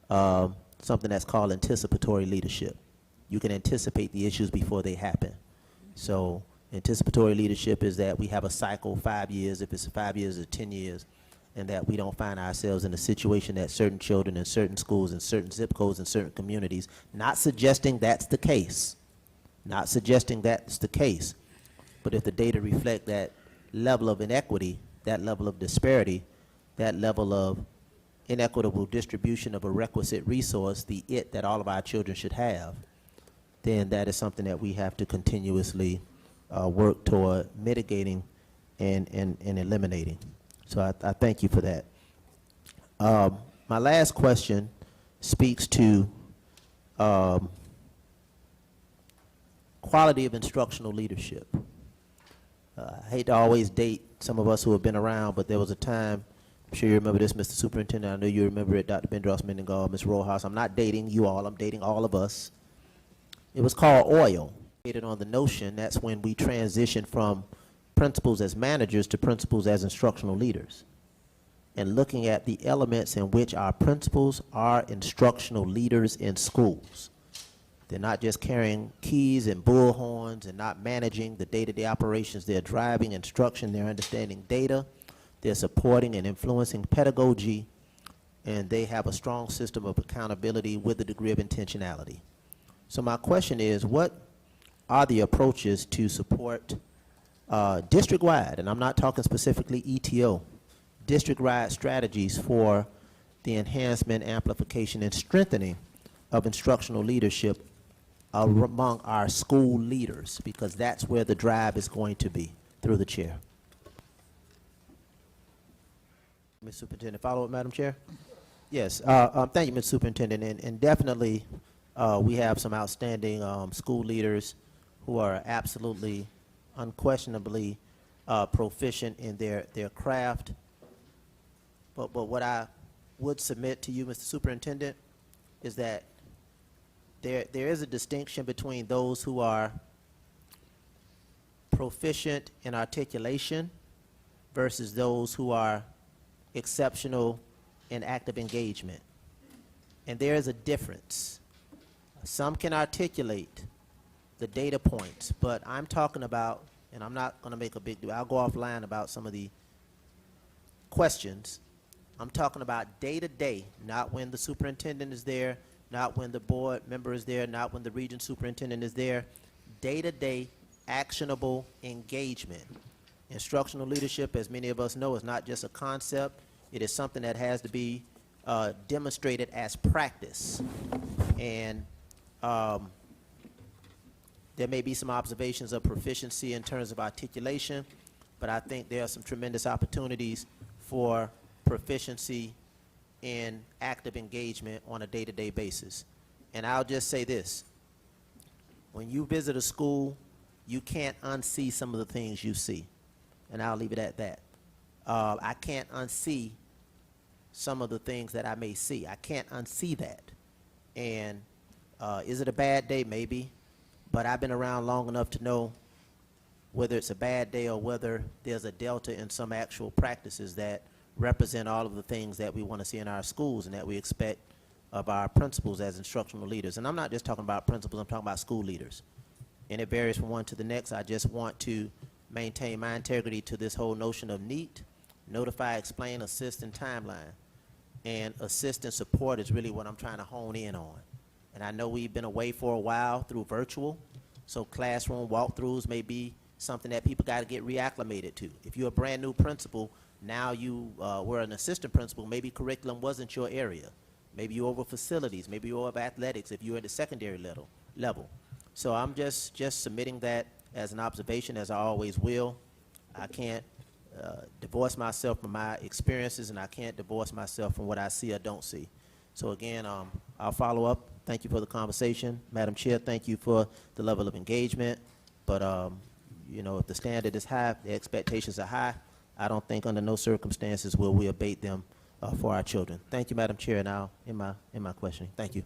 something that's called anticipatory leadership. You can anticipate the issues before they happen. So anticipatory leadership is that we have a cycle, 5 years, if it's 5 years or 10 years, and that we don't find ourselves in a situation that certain children in certain schools and certain zip codes and certain communities, not suggesting that's the case, not suggesting that's the case, but if the data reflect that level of inequity, that level of disparity, that level of inequitable distribution of a requisite resource, the it that all of our children should have, then that is something that we have to continuously work toward mitigating and eliminating. So I thank you for that. My last question speaks to quality of instructional leadership. I hate to always date some of us who have been around, but there was a time, I'm sure you remember this, Mr. Superintendent, I know you remember it, Dr. Bendross-Mendengal, Ms. Rojas. I'm not dating you all, I'm dating all of us. It was called OIL. On the notion, that's when we transition from principals as managers to principals as instructional leaders, and looking at the elements in which our principals are instructional leaders in schools. They're not just carrying keys and bullhorns and not managing the day-to-day operations. They're driving instruction, they're understanding data, they're supporting and influencing pedagogy, and they have a strong system of accountability with a degree of intentionality. So my question is, what are the approaches to support district-wide, and I'm not talking specifically ETO, district-wide strategies for the enhancement, amplification, and strengthening of instructional leadership among our school leaders, because that's where the drive is going to be. Through the chair. Ms. Superintendent, follow up, Madam Chair? Yes, thank you, Ms. Superintendent, and definitely we have some outstanding school leaders who are absolutely, unquestionably proficient in their craft. But what I would submit to you, Mr. Superintendent, is that there is a distinction between those who are proficient in articulation versus those who are exceptional in active engagement. And there is a difference. Some can articulate the data points, but I'm talking about, and I'm not going to make a big deal, I'll go offline about some of the questions. I'm talking about day-to-day, not when the superintendent is there, not when the board member is there, not when the region superintendent is there. Day-to-day actionable engagement. Instructional leadership, as many of us know, is not just a concept. It is something that has to be demonstrated as practice. And there may be some observations of proficiency in terms of articulation, but I think there are some tremendous opportunities for proficiency in active engagement on a day-to-day basis. And I'll just say this. When you visit a school, you can't unsee some of the things you see. And I'll leave it at that. I can't unsee some of the things that I may see. I can't unsee that. And is it a bad day? Maybe. But I've been around long enough to know whether it's a bad day or whether there's a delta in some actual practices that represent all of the things that we want to see in our schools and that we expect of our principals as instructional leaders. And I'm not just talking about principals, I'm talking about school leaders. And it varies from one to the next. I just want to maintain my integrity to this whole notion of NEAT, notify, explain, assist, and timeline. And assist and support is really what I'm trying to hone in on. And I know we've been away for a while through virtual, so classroom walkthroughs may be something that people got to get reacclimated to. If you're a brand new principal, now you were an assistant principal, maybe curriculum wasn't your area. Maybe you're over facilities, maybe you're over athletics if you're at the secondary level. So I'm just submitting that as an observation, as I always will. I can't divorce myself from my experiences, and I can't divorce myself from what I see or don't see. So again, I'll follow up. Thank you for the conversation. Madam Chair, thank you for the level of engagement. But you know, if the standard is high, the expectations are high, I don't think under no circumstances will we abate them for our children. Thank you, Madam Chair, and I'll end my questioning. Thank you.